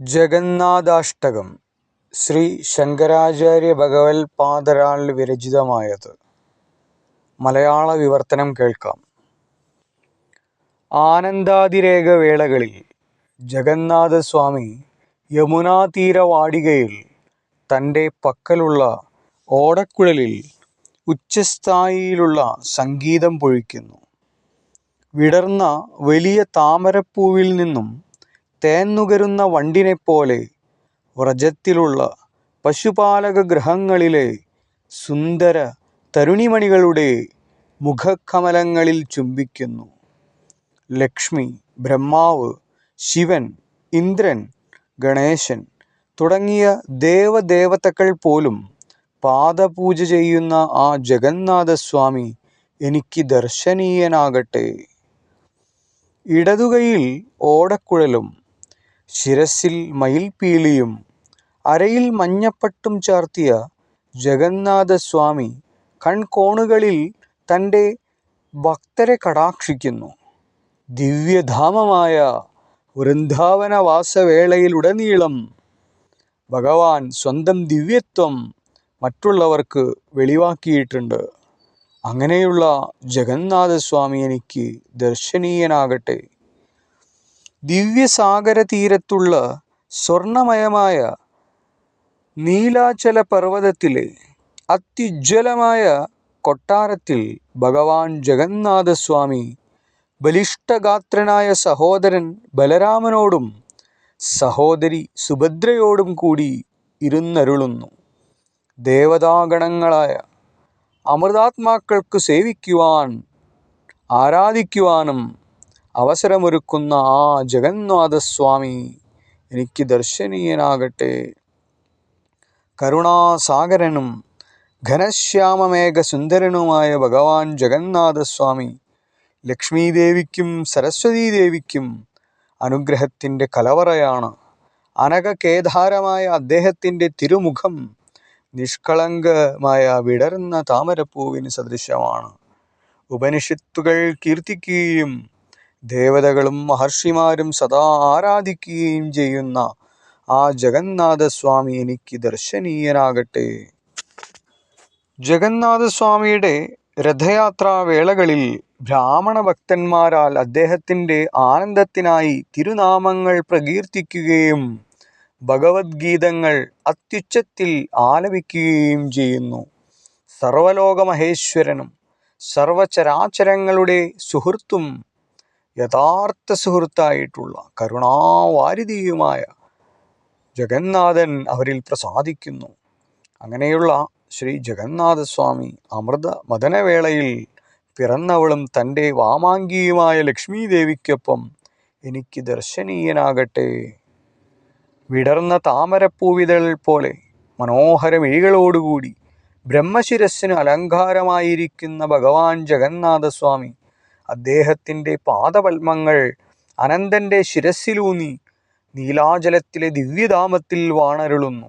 ജഗന്നാഥാഷ്ടകം ശ്രീ ശങ്കരാചാര്യ ഭഗവത്പാദരാൽ വിരചിതമായത്. മലയാള വിവർത്തനം കേൾക്കാം. ആനന്ദാതിരേക വേളകളിൽ ജഗന്നാഥസ്വാമി യമുനാതീരവാടികയിൽ തൻ്റെ പക്കലുള്ള ഓടക്കുഴലിൽ ഉച്ചസ്ഥായിയിലുള്ള സംഗീതം പൊഴിക്കുന്നു. വിടർന്ന വലിയ താമരപ്പൂവിൽ നിന്നും തേന്നുകരുന്ന വണ്ടിനെപ്പോലെ വ്രജത്തിലുള്ള പശുപാലക ഗൃഹങ്ങളിലെ സുന്ദര തരുണിമണികളുടെ മുഖകമലങ്ങളിൽ ചുംബിക്കുന്നു. ലക്ഷ്മി, ബ്രഹ്മാവ്, ശിവൻ, ഇന്ദ്രൻ, ഗണേശൻ തുടങ്ങിയ ദേവദേവതകൾ പോലും പാദപൂജ ചെയ്യുന്ന ആ ജഗന്നാഥസ്വാമി എനിക്ക് ദർശനീയനാകട്ടെ. ഇടതുകൈയിൽ ഓടക്കുഴലും ശിരസിൽ മയിൽപീലിയും അരയിൽ മഞ്ഞപ്പട്ടും ചാർത്തിയ ജഗന്നാഥസ്വാമി കൺകോണുകളിൽ തൻ്റെ ഭക്തരെ കടാക്ഷിക്കുന്നു. ദിവ്യധാമമായ വൃന്ദാവനവാസവേളയിലുടനീളം ഭഗവാൻ സ്വന്തം ദിവ്യത്വം മറ്റുള്ളവർക്ക് വെളിവാക്കിയിട്ടുണ്ട്. അങ്ങനെയുള്ള ജഗന്നാഥസ്വാമി എനിക്ക് ദർശനീയനാകട്ടെ. ദിവ്യസാഗര തീരത്തുള്ള സ്വർണമയമായ നീലാചല പർവ്വതത്തിലെ അത്യുജ്വലമായ കൊട്ടാരത്തിൽ ഭഗവാൻ ജഗന്നാഥസ്വാമി ബലിഷ്ഠഗാത്രനായ സഹോദരൻ ബലരാമനോടും സഹോദരി സുഭദ്രയോടും കൂടി ഇരുന്നരുളുന്നു. ദേവതാഗണങ്ങളായ അമൃതാത്മാക്കൾക്ക് സേവിക്കുവാൻ ആരാധിക്കുവാനും അവസരമൊരുക്കുന്ന ആ ജഗന്നാഥസ്വാമി എനിക്ക് ദർശനീയനാകട്ടെ. കരുണാസാഗരനും ഘനശ്യാമമേഘസുന്ദരനുമായ ഭഗവാൻ ജഗന്നാഥസ്വാമി ലക്ഷ്മീദേവിക്കും സരസ്വതീദേവിക്കും അനുഗ്രഹത്തിൻ്റെ കലവറയാണ്. അനഘകേദാരമായ അദ്ദേഹത്തിൻ്റെ തിരുമുഖം നിഷ്കളങ്കമായ വിടർന്ന താമരപ്പൂവിന് സദൃശമാണ്. ഉപനിഷത്തുകൾ കീർത്തിക്കുകയും ദേവതകളും മഹർഷിമാരും സദാ ആരാധിക്കുകയും ചെയ്യുന്ന ആ ജഗന്നാഥസ്വാമി എനിക്ക് ദർശനീയനാകട്ടെ. ജഗന്നാഥസ്വാമിയുടെ രഥയാത്രാവേളകളിൽ ബ്രാഹ്മണ ഭക്തന്മാരാൽ അദ്ദേഹത്തിൻ്റെ ആനന്ദത്തിനായി തിരുനാമങ്ങൾ പ്രകീർത്തിക്കുകയും ഭഗവത്ഗീതങ്ങൾ അത്യുച്ചത്തിൽ ആലപിക്കുകയും ചെയ്യുന്നു. സർവലോകമഹേശ്വരനും സർവചരാചരങ്ങളുടെ സുഹൃത്തും യഥാർത്ഥ സുഹൃത്തായിട്ടുള്ള കരുണാവാരിധിയുമായ ജഗന്നാഥൻ അവരിൽ പ്രസാദിക്കുന്നു. അങ്ങനെയുള്ള ശ്രീ ജഗന്നാഥസ്വാമി അമൃത മദനവേളയിൽ പിറന്നവളും തൻ്റെ വാമാംഗിയുമായ ലക്ഷ്മീദേവിക്കൊപ്പം എനിക്ക് ദർശനീയനാകട്ടെ. വിടർന്ന താമരപ്പൂവിതൾ പോലെ മനോഹരമിഴികളോടുകൂടി ബ്രഹ്മശിരസ്സിന് അലങ്കാരമായിരിക്കുന്ന ഭഗവാൻ ജഗന്നാഥസ്വാമി അദ്ദേഹത്തിൻ്റെ പാദപത്മങ്ങൾ അനന്തൻ്റെ ശിരസ്സിലൂന്നി നീലാചലത്തിലെ ദിവ്യധാമത്തിൽ വാണരുളുന്നു.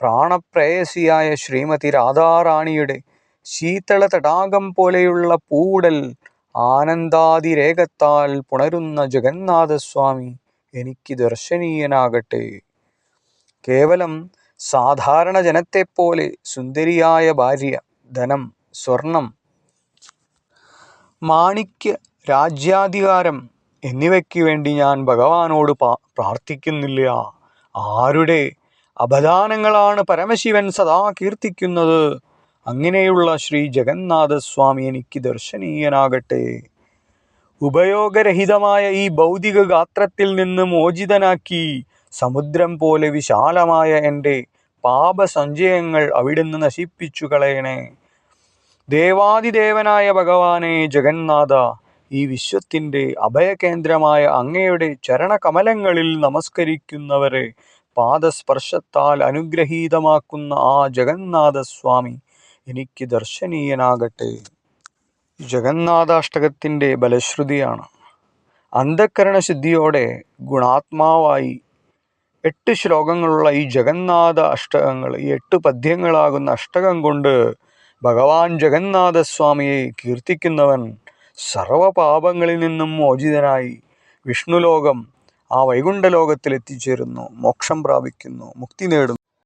പ്രാണപ്രേയസിയായ ശ്രീമതി രാധാറാണിയുടെ ശീതള തടാകം പോലെയുള്ള പൂവുടൽ ആനന്ദാതിരേകത്താൽ പുണരുന്ന ജഗന്നാഥസ്വാമി എനിക്ക് ദർശനീയനാകട്ടെ. കേവലം സാധാരണ ജനത്തെപ്പോലെ സുന്ദരിയായ ഭാര്യ, ധനം, സ്വർണം, മാണിക്യ, രാജ്യാധികാരം എന്നിവയ്ക്ക് വേണ്ടി ഞാൻ ഭഗവാനോട് പ്രാർത്ഥിക്കുന്നില്ല. ആരുടെ അപദാനങ്ങളാണ് പരമശിവൻ സദാ കീർത്തിക്കുന്നത്? അങ്ങനെയുള്ള ശ്രീ ജഗന്നാഥസ്വാമി എനിക്ക് ദർശനീയനാകട്ടെ. ഉപയോഗരഹിതമായ ഈ ഭൗതിക ഗാത്രത്തിൽ നിന്ന് മോചിതനാക്കി സമുദ്രം പോലെ വിശാലമായ എൻ്റെ പാപസഞ്ചയങ്ങൾ അവിടുന്ന് നശിപ്പിച്ചു കളയണേ. ദേവാദിദേവനായ ഭഗവാനെ ജഗന്നാഥ, ഈ വിശ്വത്തിൻ്റെ അഭയകേന്ദ്രമായ അങ്ങയുടെ ചരണകമലങ്ങളിൽ നമസ്കരിക്കുന്നവരെ പാദസ്പർശത്താൽ അനുഗ്രഹീതമാക്കുന്ന ആ ജഗന്നാഥസ്വാമി എനിക്ക് ദർശനീയനാകട്ടെ. ജഗന്നാഥാഷ്ടകത്തിൻ്റെ ബലശ്രുതിയാണ്. അന്ധഃകരണശുദ്ധിയോടെ ഗുണാത്മാവായി 8 ശ്ലോകങ്ങളുള്ള ഈ ജഗന്നാഥ അഷ്ടകങ്ങൾ, ഈ 8 പദ്യങ്ങളാകുന്ന അഷ്ടകം കൊണ്ട് ഭഗവാൻ ജഗന്നാഥസ്വാമിയെ കീർത്തിക്കുന്നവൻ സർവപാപങ്ങളിൽ നിന്നും മോചിതനായി വിഷ്ണുലോകം ആ വൈകുണ്ഠലോകത്തിൽ എത്തിച്ചേരുന്നു, മോക്ഷം പ്രാപിക്കുന്നു, മുക്തി നേടുന്നു.